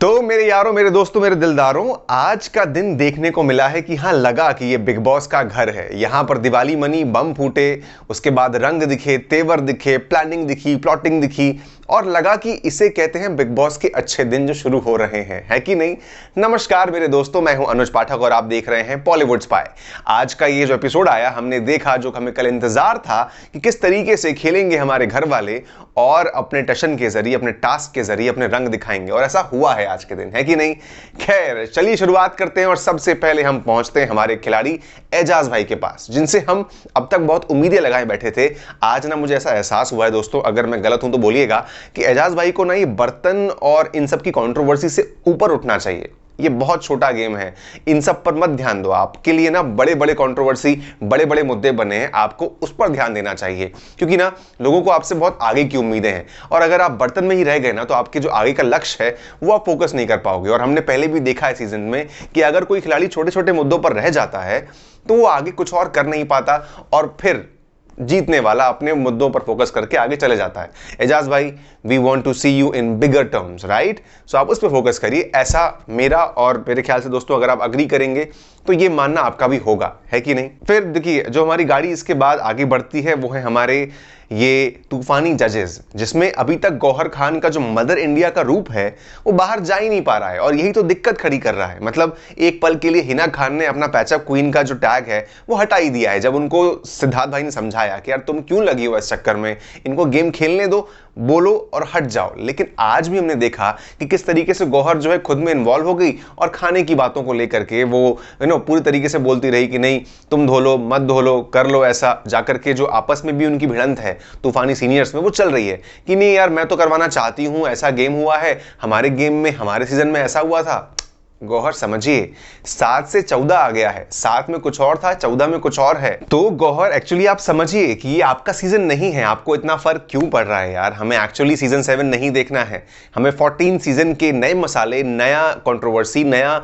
तो मेरे यारों, मेरे दोस्तों, मेरे दिलदारों, आज का दिन देखने को मिला है कि हाँ, लगा कि ये बिग बॉस का घर है। यहां पर दिवाली मनी, बम फूटे, उसके बाद रंग दिखे, तेवर दिखे, प्लानिंग दिखी, प्लॉटिंग दिखी और लगा कि इसे कहते हैं बिग बॉस के अच्छे दिन जो शुरू हो रहे हैं, है कि नहीं। नमस्कार मेरे दोस्तों, मैं हूं अनुज पाठक और आप देख रहे हैं बॉलीवुड स्पाई। आज का ये जो एपिसोड आया, हमने देखा जो हमें कल इंतजार था कि किस तरीके से खेलेंगे हमारे घर वाले और अपने टशन के जरिए, अपने टास्क के जरिए अपने रंग दिखाएंगे, और ऐसा हुआ है आज के दिन, है कि नहीं। खैर, चलिए शुरुआत करते हैं और सबसे पहले हम पहुंचते हैं हमारे खिलाड़ी एजाज भाई के पास, जिनसे हम अब तक बहुत उम्मीदें लगाए बैठे थे। आज ना मुझे ऐसा एहसास हुआ है दोस्तों, अगर मैं गलत हूं तो बोलिएगा, कि एजाज भाई को ना ये बर्तन और इन सब की कंट्रोवर्सी से ऊपर उठना चाहिए। ये बहुत छोटा गेम है, इन सब पर मत ध्यान दो। आपके लिए ना बड़े बड़े कंट्रोवर्सी, बड़े बड़े मुद्दे बने हैं, आपको उस पर ध्यान देना चाहिए, क्योंकि ना लोगों को आपसे बहुत आगे की उम्मीदें हैं। और अगर आप बर्तन में ही रह गए ना, तो आपके जो आगे का लक्ष्य है वो आप फोकस नहीं कर पाओगे। और हमने पहले भी देखा है सीजन में कि अगर कोई खिलाड़ी छोटे छोटे मुद्दों पर रह जाता है तो वो आगे कुछ और कर नहीं पाता और फिर जीतने वाला अपने मुद्दों पर फोकस करके आगे चले जाता है। एजाज भाई, we want to see you in bigger terms, right. So आप उस पर फोकस करिए, ऐसा मेरा और मेरे ख्याल से दोस्तों अगर आप अग्री करेंगे तो ये मानना आपका भी होगा, है कि नहीं। फिर देखिए, जो हमारी गाड़ी इसके बाद आगे बढ़ती है वो है हमारे ये तूफानी जजेस, जिसमें अभी तक गौहर खान का जो मदर इंडिया का रूप है वो बाहर जा ही नहीं पा रहा है, और यही तो दिक्कत खड़ी कर रहा है। मतलब एक पल के लिए हिना खान ने अपना पैचअप क्वीन का जो टैग है वो हटा ही दिया है, जब उनको सिद्धार्थ भाई ने समझाया कि यार तुम क्यों लगी हो इस चक्कर में, इनको गेम खेलने दो, बोलो और हट जाओ। लेकिन आज भी हमने देखा कि किस तरीके से गौहर जो है खुद में इन्वॉल्व हो गई और खाने की बातों को लेकर के वो पूरी तरीके से बोलती रही कि नहीं तुम धो लो, मत धो लो, कर लो ऐसा। जाकर के जो आपस में भी उनकी भिड़ंत है तूफानी सीनियर्स में वो चल रही है कि नहीं यार मैं तो करवाना चाहती हूं, ऐसा गेम हुआ है हमारे गेम में, हमारे सीजन में ऐसा हुआ था। गौहर समझिए, 7 से 14 आ गया है, 7 में कुछ और था, 14 में कुछ और है। तो गौहर एक्चुअली आप समझिए कि ये आपका सीजन नहीं है, आपको इतना फर्क क्यों पड़ रहा है यार। हमें एक्चुअली सीजन 7 नहीं देखना है, हमें 14 सीजन के नए मसाले, नया कंट्रोवर्सी, नया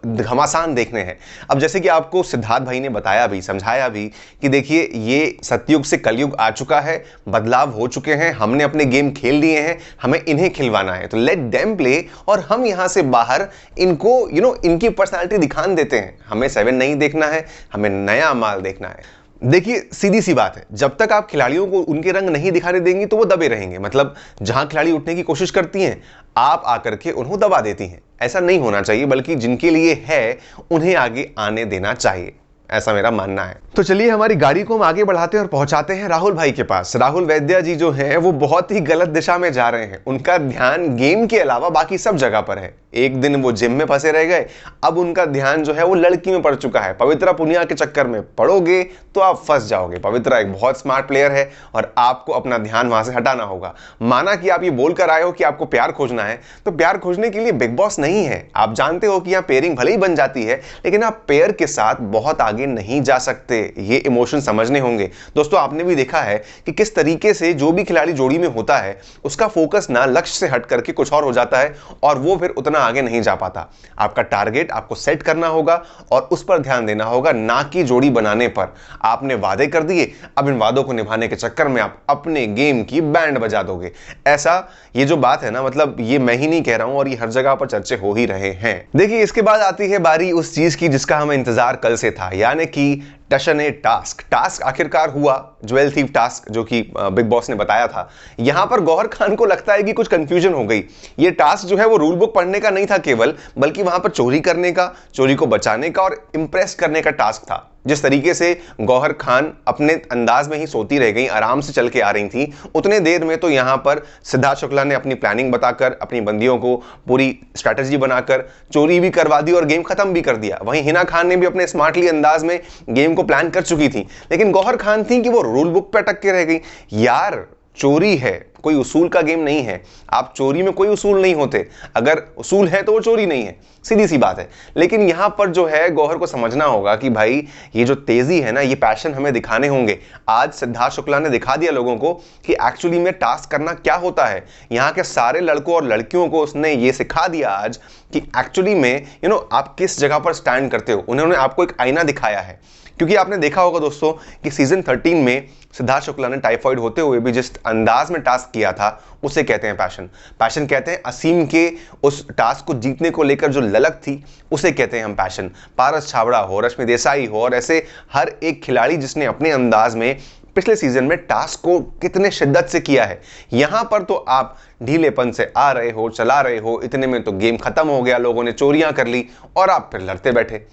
घमासान देखने हैं। अब जैसे कि आपको सिद्धार्थ भाई ने बताया भी, समझाया भी कि देखिए ये सतयुग से कलयुग आ चुका है, बदलाव हो चुके हैं, हमने अपने गेम खेल लिए हैं, हमें इन्हें खिलवाना है, तो लेट देम प्ले और हम यहां से बाहर इनको इनकी पर्सनालिटी दिखाने देते हैं। हमें 7 नहीं देखना है, हमें नया माल देखना है। देखिए सीधी सी बात है, जब तक आप खिलाड़ियों को उनके रंग नहीं दिखाने देंगी तो वो दबे रहेंगे। मतलब जहां खिलाड़ी उठने की कोशिश करती हैं, आप आकर के उन्हें दबा देती हैं। ऐसा नहीं होना चाहिए, बल्कि जिनके लिए है उन्हें आगे आने देना चाहिए, ऐसा मेरा मानना है। तो चलिए हमारी गाड़ी को हम आगे बढ़ाते हैं और पहुंचाते हैं राहुल भाई के पास। राहुल वैद्या जी जो हैं वो बहुत ही गलत दिशा में जा रहे हैं। उनका ध्यान गेम के अलावा बाकी सब जगह पर है। एक दिन वो जिम में फंसे रह गए, अब उनका ध्यान जो है वो लड़की में पड़ चुका है। पवित्रा पुनिया के चक्कर में पड़ोगे तो आप फंस जाओगे। पवित्रा एक बहुत स्मार्ट प्लेयर है और आपको अपना ध्यान वहां से हटाना होगा। माना कि आप ये बोलकर आए हो कि आपको प्यार खोजना है, तो प्यार खोजने के लिए बिग बॉस नहीं है। आप जानते हो कि यहाँ पेयरिंग भले ही बन जाती है, लेकिन आप पेयर के साथ बहुत आगे नहीं जा सकते। ये इमोशन समझने होंगे दोस्तों। आपने भी देखा है कि किस तरीके से जो भी खिलाड़ी जोड़ी में होता है उसका फोकस ना लक्ष्य से हट करके कुछ और हो जाता है और वो फिर उतना आगे नहीं जा पाता। आपका टारगेट आपको सेट करना होगा और उस पर ध्यान देना होगा, ना कि जोड़ी बनाने पर। आपने वादे कर दिए, अब इन वादों को निभाने के चक्कर में आप अपने गेम की बैंड बजा दोगे। ऐसा ये जो बात है ना, मतलब ये मैं ही नहीं कह रहा हूं और ये हर जगह पर चर्चे हो ही रहे हैं। देखिए इसके बाद आती है बारी उस चीज की जिसका हमें इंतजार कल से था, यानी कि टशन ए टास्क आखिरकार हुआ। ज्वेल थीफ टास्क जो कि बिग बॉस ने बताया था। यहां पर गौहर खान को लगता है कि कुछ कंफ्यूजन हो गई। ये टास्क जो है वो रूल बुक पढ़ने का नहीं था केवल, बल्कि वहां पर चोरी करने का, चोरी को बचाने का और इंप्रेस करने का टास्क था। जिस तरीके से गौहर खान अपने अंदाज में ही सोती रह गई, आराम से चल के आ रही थी, उतने देर में तो यहां पर सिद्धार्थ शुक्ला ने अपनी प्लानिंग बताकर, अपनी बंदियों को पूरी स्ट्रैटेजी बनाकर चोरी भी करवा दी और गेम खत्म भी कर दिया। वहीं हिना खान ने भी अपने स्मार्टली अंदाज में गेम को प्लान कर चुकी थी, लेकिन गौहर खान थी कि वो रूल बुक पे अटक के रह गई। यार चोरी है, कोई उसूल का गेम नहीं है। आप चोरी में कोई उसूल नहीं होते, अगर उसूल है तो वो चोरी नहीं है, सीधी सी बात है। लेकिन यहां पर जो है गौहर को समझना होगा कि भाई ये जो तेजी है ना, ये पैशन हमें दिखाने होंगे। आज सिद्धार्थ शुक्ला ने दिखा दिया लोगों को कि एक्चुअली में टास्क करना क्या होता है। यहाँ के सारे लड़कों और लड़कियों को उसने ये सिखा दिया आज कि एक्चुअली में आप किस जगह पर स्टैंड करते हो। उन्होंने आपको एक आईना दिखाया है, क्योंकि आपने देखा होगा दोस्तों कि सीजन 13 में सिद्धार्थ शुक्ला ने टाइफॉइड होते हुए भी जिस अंदाज में टास्क टास्क किया था उसे कहते हैं पैशन। पैशन कहते हैं असीम के उस टास्क को जीतने को लेकर जो ललक थी उसे कहते हैं हम पैशन। पारस छाबड़ा हो, रश्मि देसाई हो और ऐसे हर एक खिलाड़ी जिसने अपने अंदाज में पिछले सीजन में टास्क को कितने शिद्दत से किया है। यहां पर तो आप ढीलेपन से आ रहे हो, चला रहे हो, इतने में तो गेम खत्म हो गया, लोगों ने चोरियां कर ली और आप फिर लड़ते बैठे।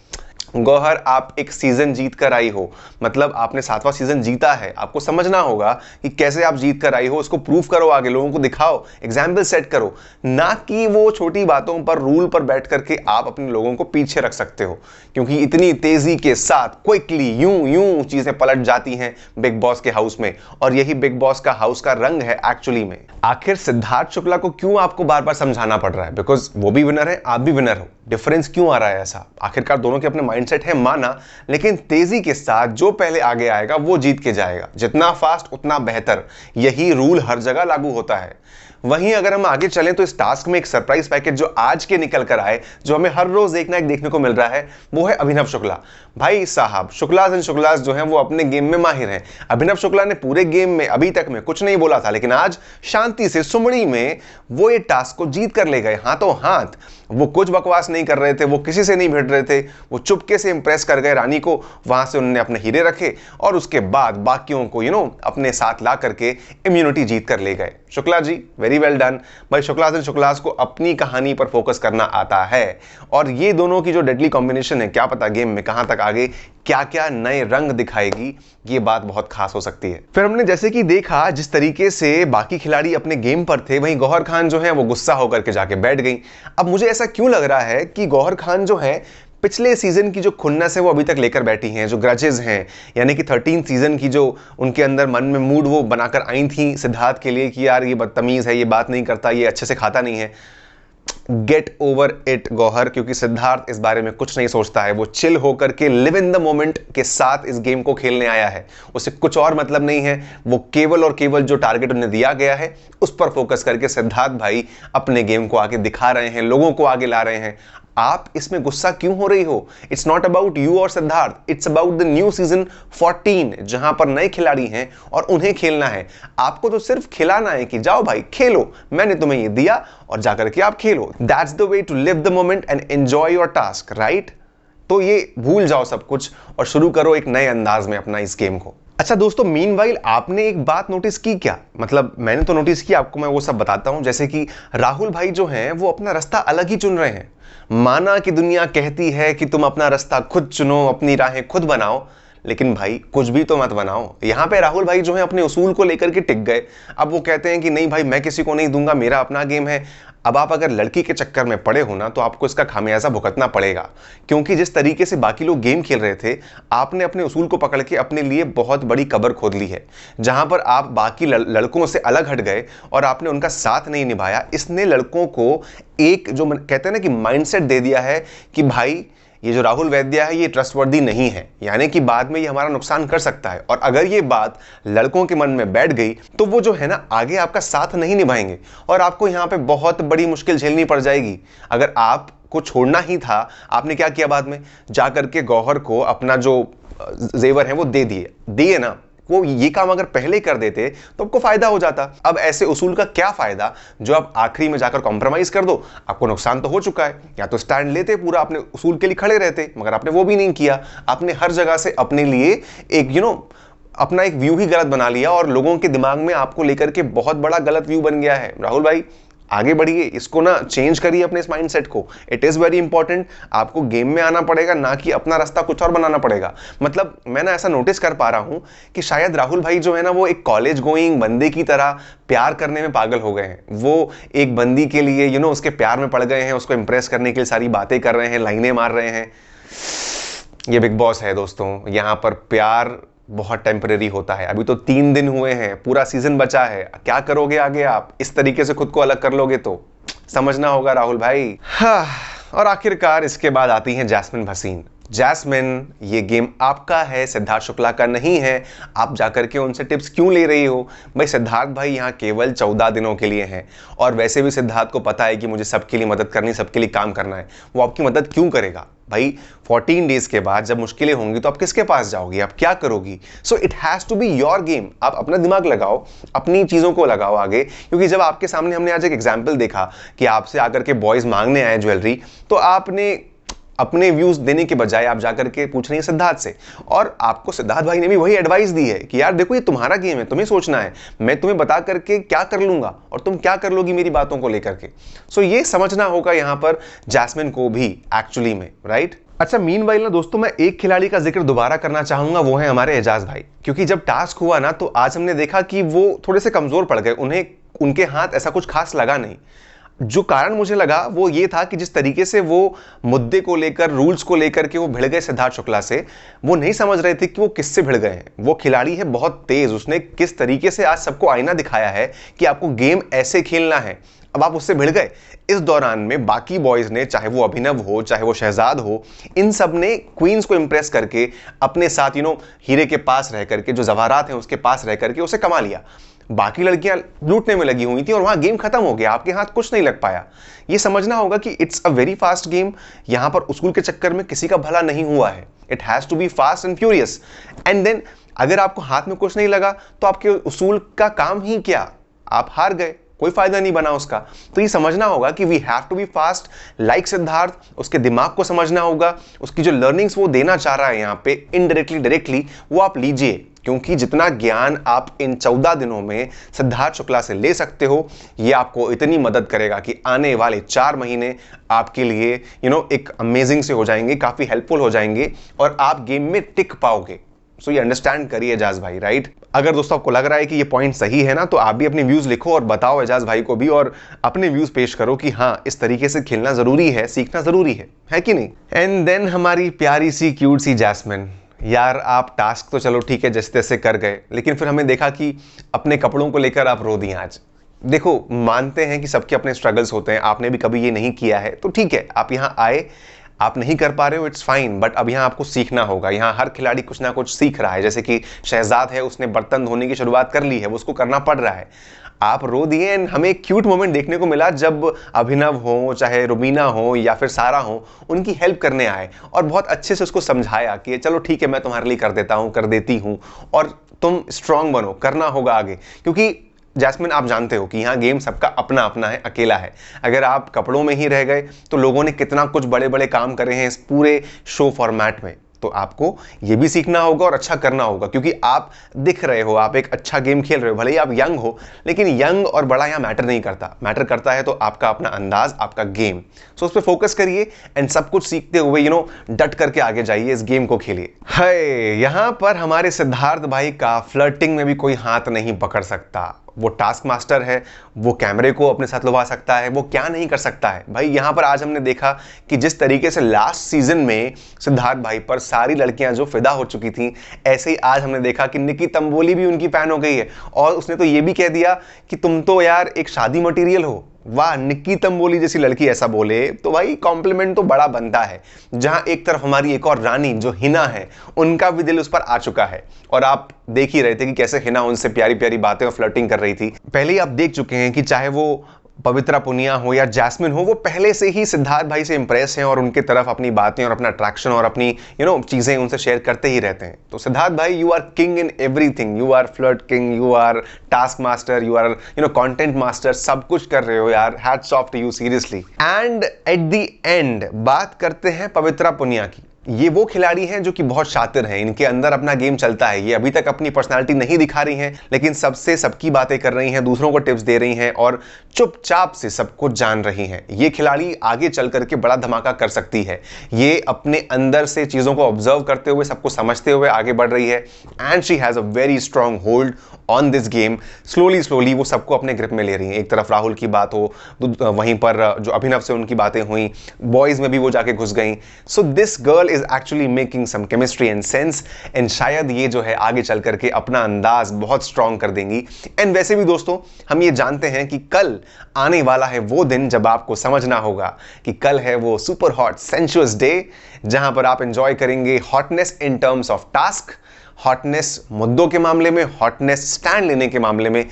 गौहर, आप एक सीजन जीत कर आई हो, मतलब आपने 7वां सीजन जीता है, आपको समझना होगा कि कैसे आप जीत कर आई हो, उसको प्रूफ करो, आगे लोगों को दिखाओ, एग्जाम्पल सेट करो, ना कि वो छोटी बातों पर रूल पर बैठ करके आप अपने लोगों को पीछे रख सकते हो, क्योंकि इतनी तेजी के साथ क्विकली यूं यूं चीजें पलट जाती हैं बिग बॉस के हाउस में, और यही बिग बॉस का हाउस का रंग है एक्चुअली में। आखिर सिद्धार्थ शुक्ला को क्यों आपको बार बार समझाना पड़ रहा है? बिकॉज वो भी विनर है, आप भी विनर हो। डिफरेंस क्यों आ रहा है ऐसा? आखिरकार दोनों के अपने माइंडसेट है, माना, लेकिन तेजी के साथ जो पहले आगे आएगा वो जीत के जाएगा, जितना फास्ट उतना बेहतर, यही रूल हर जगह लागू होता है। वहीं अगर हम आगे चलें तो इस टास्क में एक सरप्राइज पैकेज जो आज के निकल कर आए, जो हमें हर रोज एक ना एक देखने को मिल रहा है, वो है अभिनव शुक्ला। भाई साहब, शुक्लास एंड शुक्लास जो हैं वो अपने गेम में माहिर हैं। अभिनव शुक्ला ने पूरे गेम में अभी तक में कुछ नहीं बोला था, लेकिन आज शांति से सुमड़ी में वो ये टास्क को जीत कर ले गए हाथों हाथ। वो कुछ बकवास नहीं कर रहे थे, वो किसी से नहीं भिड़ रहे थे, वो चुपके से इंप्रेस कर गए रानी को, वहां से उन्होंने अपने हीरे रखे और उसके बाद बाकियों को अपने साथ ला करके इम्यूनिटी जीत कर ले गए। Shukla ji, very well done. भाई शुक्लास एंड शुक्लास को अपनी कहानी पर फोकस करना आता है, और ये दोनों की जो डेडली कॉम्बिनेशन है, क्या पता गेम में कहां तक आगे क्या क्या नए रंग दिखाएगी, ये बात बहुत खास हो सकती है। फिर हमने जैसे कि देखा जिस तरीके से बाकी खिलाड़ी अपने गेम पर थे, वहीं गौहर खान जो है वो गुस्सा होकर के जाके बैठ गई। अब मुझे ऐसा क्यों लग रहा है कि गौहर खान जो है पिछले सीजन की जो खुन्नस है वो अभी तक लेकर बैठी हैं, जो ग्रजेस हैं, यानी कि 13 सीजन की जो उनके अंदर मन में मूड वो बनाकर आई थी सिद्धार्थ के लिए कि यार ये बदतमीज है, ये बात नहीं करता, ये अच्छे से खाता नहीं है। गेट ओवर इट गौहर, क्योंकि सिद्धार्थ इस बारे में कुछ नहीं सोचता है। वो चिल होकर के लिव इन द मोमेंट के साथ इस गेम को खेलने आया है, उसे कुछ और मतलब नहीं है। वो केवल और केवल जो टारगेट उन्हें दिया गया है उस पर फोकस करके सिद्धार्थ भाई अपने गेम को आगे दिखा रहे हैं, लोगों को आगे ला रहे हैं। आप इसमें गुस्सा क्यों हो रही हो? इट्स नॉट अबाउट यू और Siddharth, it's about the new season 14, जहां पर नए खिलाड़ी हैं और उन्हें खेलना है। आपको तो सिर्फ खिलाना है कि जाओ भाई खेलो, मैंने तुम्हें ये दिया और जाकर के आप खेलो। That's the way to live the moment and enjoy your task, right? तो ये भूल जाओ सब कुछ और शुरू करो एक नए अंदाज में अपना इस गेम को। अच्छा दोस्तों, मीनवाइल आपने एक बात नोटिस की क्या? मतलब मैंने तो नोटिस किया, आपको मैं वो सब बताता हूं। जैसे कि राहुल भाई जो हैं वो अपना रास्ता अलग ही चुन रहे हैं। माना कि दुनिया कहती है कि तुम अपना रास्ता खुद चुनो, अपनी राहें खुद बनाओ, लेकिन भाई कुछ भी तो मत बनाओ। यहां पे राहुल भाई जो है अपने उसूल को लेकर के टिक गए। अब वो कहते हैं कि नहीं भाई, मैं किसी को नहीं दूंगा, मेरा अपना गेम है। अब आप अगर लड़की के चक्कर में पड़े हो ना, तो आपको इसका खामियाजा भुगतना पड़ेगा, क्योंकि जिस तरीके से बाकी लोग गेम खेल रहे थे, आपने अपने उसूल को पकड़ के अपने लिए बहुत बड़ी कब्र खोद ली है। जहां पर आप बाकी लड़कों से अलग हट गए और आपने उनका साथ नहीं निभाया, इसने लड़कों को एक जो कहते हैं ना कि माइंडसेट दे दिया है कि भाई ये जो राहुल वैद्या है ये ट्रस्टवर्दी नहीं है, यानी कि बाद में ये हमारा नुकसान कर सकता है। और अगर ये बात लड़कों के मन में बैठ गई तो वो जो है ना आगे आपका साथ नहीं निभाएंगे और आपको यहाँ पे बहुत बड़ी मुश्किल झेलनी पड़ जाएगी। अगर आपको छोड़ना ही था, आपने क्या किया बाद में? जाकर के गौहर को अपना जो जेवर है वो दे दिए ना। वो ये काम अगर पहले कर देते तो आपको फायदा हो जाता। अब ऐसे उसूल का क्या फायदा जो आप आखिरी में जाकर कॉम्प्रोमाइज कर दो? आपको नुकसान तो हो चुका है। या तो स्टैंड लेते, पूरा अपने उसूल के लिए खड़े रहते, मगर आपने वो भी नहीं किया। आपने हर जगह से अपने लिए एक अपना एक व्यू ही गलत बना लिया और लोगों के दिमाग में आपको लेकर के बहुत बड़ा गलत व्यू बन गया है। राहुल भाई आगे बढ़िए, इसको ना चेंज करिए अपने इस माइंडसेट को। इट इज वेरी इंपॉर्टेंट, आपको गेम में आना पड़ेगा, ना कि अपना रास्ता कुछ और बनाना पड़ेगा। मतलब मैं ना ऐसा नोटिस कर पा रहा हूं कि शायद राहुल भाई जो है ना वो एक कॉलेज गोइंग बंदे की तरह प्यार करने में पागल हो गए हैं। वो एक बंदी के लिए उसके प्यार में पड़ गए हैं, उसको इंप्रेस करने के लिए सारी बातें कर रहे हैं, लाइनें मार रहे हैं। ये बिग बॉस है दोस्तों, यहां पर प्यार बहुत टेम्परेरी होता है। अभी तो 3 दिन हुए हैं, पूरा सीजन बचा है। क्या करोगे आगे? आप इस तरीके से खुद को अलग कर लोगे तो समझना होगा राहुल भाई। हाँ, और आखिरकार इसके बाद आती हैं जैस्मिन भसीन। जैस्मिन, ये गेम आपका है, सिद्धार्थ शुक्ला का नहीं है। आप जाकर के उनसे टिप्स क्यों ले रही हो? भाई सिद्धार्थ भाई यहाँ केवल 14 दिनों के लिए हैं, और वैसे भी सिद्धार्थ को पता है कि मुझे सबके लिए मदद करनी, सबके लिए काम करना है। वो आपकी मदद क्यों करेगा भाई? 14 डेज के बाद जब मुश्किलें होंगी तो आप किसके पास जाओगी, आप क्या करोगी? So it has to be your game. आप अपना दिमाग लगाओ, अपनी चीजों को लगाओ आगे, क्योंकि जब आपके सामने हमने आज एक एग्जाम्पल देखा कि आपसे आकर के बॉयज मांगने आए ज्वेलरी, तो आपने अपने व्यूज देने के बजाय आप जाकर के पूछ रही हैं सिद्धार्थ से, और आपको सिद्धार्थ भाई ने भी वही एडवाइस दी है कि यार देखो ये तुम्हारा गेम है, तुम्हें सोचना है, मैं तुम्हें बता करके क्या कर लूंगा और तुम क्या कर लोगी मेरी बातों को लेकर के। सो ये समझना होगा यहां पर जैस्मिन को भी एक्चुअली में, राइट? अच्छा, मीनवाइल ना दोस्तों, मैं एक खिलाड़ी का जिक्र दोबारा करना चाहूंगा, वो है हमारे एजाज भाई। क्योंकि जब टास्क हुआ ना तो आज हमने देखा कि वो थोड़े से कमजोर पड़ गए, उन्हें उनके हाथ ऐसा कुछ खास लगा नहीं। जो कारण मुझे लगा वो ये था कि जिस तरीके से वो मुद्दे को लेकर, रूल्स को लेकर के वो भिड़ गए सिद्धार्थ शुक्ला से, वो नहीं समझ रहे थे कि वो किससे भिड़ गए हैं। वो खिलाड़ी है बहुत तेज, उसने किस तरीके से आज सबको आईना दिखाया है कि आपको गेम ऐसे खेलना है, अब आप उससे भिड़ गए। इस दौरान में बाकी बॉयज ने, चाहे वो अभिनव हो, चाहे वो शहजाद हो, इन सब ने क्वींस को इंप्रेस करके अपने साथ हीरे के पास रह करके, जो जवाहरात हैं उसके पास रह करके उसे कमा लिया। बाकी लड़कियां लूटने में लगी हुई थी और वहां गेम खत्म हो गया, आपके हाथ कुछ नहीं लग पाया। ये समझना होगा कि it's a very fast game. यहां पर उसूल के चक्कर में किसी का भला नहीं हुआ है। It has to be fast and furious. And then अगर आपको हाथ में कुछ नहीं लगा तो आपके उसूल का काम ही क्या, आप हार गए, कोई फायदा नहीं बना उसका। तो ये समझना होगा कि we have to be fast like Siddharth. उसके दिमाग को समझना होगा, उसकी जो लर्निंग्स वो देना चाह रहा है यहाँ पे इनडायरेक्टली डायरेक्टली, वो आप लीजिए। क्योंकि जितना ज्ञान आप इन 14 दिनों में सिद्धार्थ शुक्ला से ले सकते हो, ये आपको इतनी मदद करेगा कि आने वाले 4 महीने आपके लिए एक अमेजिंग से हो जाएंगे, काफी हेल्पफुल हो जाएंगे और आप गेम में टिक पाओगे। सो ये अंडरस्टैंड करिए एजाज भाई, राइट? अगर दोस्तों आपको लग रहा है कि ये पॉइंट सही है ना, तो आप भी अपने व्यूज लिखो और बताओ एजाज भाई को भी, और अपने व्यूज पेश करो कि हाँ, इस तरीके से खेलना जरूरी है, सीखना जरूरी है कि नहीं? एंड देन हमारी प्यारी सी क्यूट सी जैस्मिन, यार आप टास्क तो चलो ठीक है जैसे तैसे कर गए, लेकिन फिर हमें देखा कि अपने कपड़ों को लेकर आप रो दिए आज। देखो, मानते हैं कि सबके अपने स्ट्रगल्स होते हैं, आपने भी कभी ये नहीं किया है तो ठीक है, आप यहाँ आए, आप नहीं कर पा रहे हो, इट्स फाइन, बट अब यहाँ आपको सीखना होगा। यहाँ हर खिलाड़ी कुछ ना कुछ सीख रहा है। जैसे कि शहजाद है, उसने बर्तन धोने की शुरुआत कर ली है, वो उसको करना पड़ रहा है। आप रो दिए एंड हमें एक क्यूट मोमेंट देखने को मिला जब अभिनव हो, चाहे रुबीना हो या फिर सारा हो, उनकी हेल्प करने आए और बहुत अच्छे से उसको समझाया कि चलो ठीक है, मैं तुम्हारे लिए कर देता हूँ, कर देती हूँ, और तुम स्ट्रांग बनो, करना होगा आगे। क्योंकि जैस्मिन, आप जानते हो कि यहाँ गेम सबका अपना अपना है, अकेला है। अगर आप कपड़ों में ही रह गए तो लोगों ने कितना कुछ बड़े बड़े काम करे हैं इस पूरे शो फॉर्मेट में, तो आपको ये भी सीखना होगा और अच्छा करना होगा। क्योंकि आप दिख रहे हो, आप एक अच्छा गेम खेल रहे हो, भले ही आप यंग हो, लेकिन यंग और बड़ा यहाँ मैटर नहीं करता। मैटर करता है तो आपका अपना अंदाज, आपका गेम। सो उस पर फोकस करिए एंड सब कुछ सीखते हुए डट करके आगे जाइए, इस गेम को खेलिए। है, यहाँ पर हमारे सिद्धार्थ भाई का फ्लर्टिंग में भी कोई हाथ नहीं पकड़ सकता। वो टास्क मास्टर है, वो कैमरे को अपने साथ लुभा सकता है, वो क्या नहीं कर सकता है भाई। यहाँ पर आज हमने देखा कि जिस तरीके से लास्ट सीजन में सिद्धार्थ भाई पर सारी लड़कियां जो फिदा हो चुकी थी, ऐसे ही आज हमने देखा कि निकी तंबोली भी उनकी फैन हो गई है। और उसने तो ये भी कह दिया कि तुम तो यार एक शादी मटेरियल हो। वाह, निक्की तंबोली जैसी लड़की ऐसा बोले तो भाई कॉम्प्लीमेंट तो बड़ा बनता है। जहां एक तरफ हमारी एक और रानी जो हिना है, उनका भी दिल उस पर आ चुका है, और आप देख ही रहे थे कि कैसे हिना उनसे प्यारी प्यारी बातें और फ्लर्टिंग कर रही थी। पहले ही आप देख चुके हैं कि चाहे वो पवित्रा पुनिया हो या जैस्मिन हो, वो पहले से ही सिद्धार्थ भाई से इंप्रेस हैं और उनके तरफ अपनी बातें और अपना अट्रैक्शन और अपनी चीजें उनसे शेयर करते ही रहते हैं। तो सिद्धार्थ भाई, you are king in everything. You are flirt king, you are task master, you are content master, सब कुछ कर रहे हो यार। Hats off to you, seriously. And at the end बात करते हैं पवित्रा पुनिया की। ये वो खिलाड़ी हैं जो कि बहुत शातिर हैं, इनके अंदर अपना गेम चलता है। ये अभी तक अपनी पर्सनालिटी नहीं दिखा रही हैं, लेकिन सबसे सबकी बातें कर रही हैं, दूसरों को टिप्स दे रही हैं और चुपचाप से सब कुछ जान रही हैं। ये खिलाड़ी आगे चल करके बड़ा धमाका कर सकती है। ये अपने अंदर से चीजों को ऑब्जर्व करते हुए, सबको समझते हुए आगे बढ़ रही है। And she has a very strong hold on this game. Slowly slowly वो सबको अपने ग्रिप में ले रही हैं। एक तरफ राहुल की बात हो, वहीं पर जो अभिनव से उनकी बातें हुई, बॉयज में भी वो जाके घुस गई। So this girl is actually making some chemistry and sense, and शायद ये जो है आगे चल करके अपना अंदाज बहुत स्ट्रॉन्ग कर देंगी। एंड वैसे भी दोस्तों हम ये जानते हैं कि कल आने वाला है वो दिन जब आपको समझना होगा कि कल है वो सुपर हॉट सेंशुअस डे, जहां पर आप एंजॉय करेंगे hotness in terms of task, hotness मुद्दों के मामले में, हॉटनेस स्टैंड लेने के मामले में।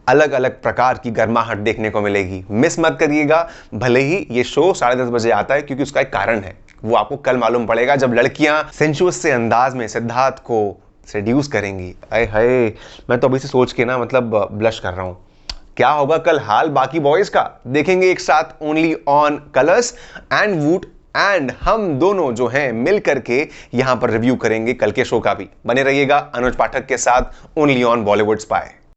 अलग अलग प्रकार की गर्माहट देखने को मिलेगी, मिस मत करिएगा। भले ही ये शो 10:30 बजे आता है, क्योंकि उसका एक कारण है, वो आपको कल मालूम पड़ेगा जब लड़कियां सेंशुअस से अंदाज में सिद्धार्थ को सेड्यूस करेंगी। अरे हाय, मैं तो अभी से सोच के ना मतलब ब्लश कर रहा हूं। क्या होगा कल हाल बाकी बॉयज का, देखेंगे एक साथ ओनली ऑन कलर्स एंड वूट, एंड हम दोनों जो हैं मिल करके यहां पर रिव्यू करेंगे कल के शो का भी। बने रहिएगा अनुज पाठक के साथ ओनली ऑन बॉलीवुड स्पाई।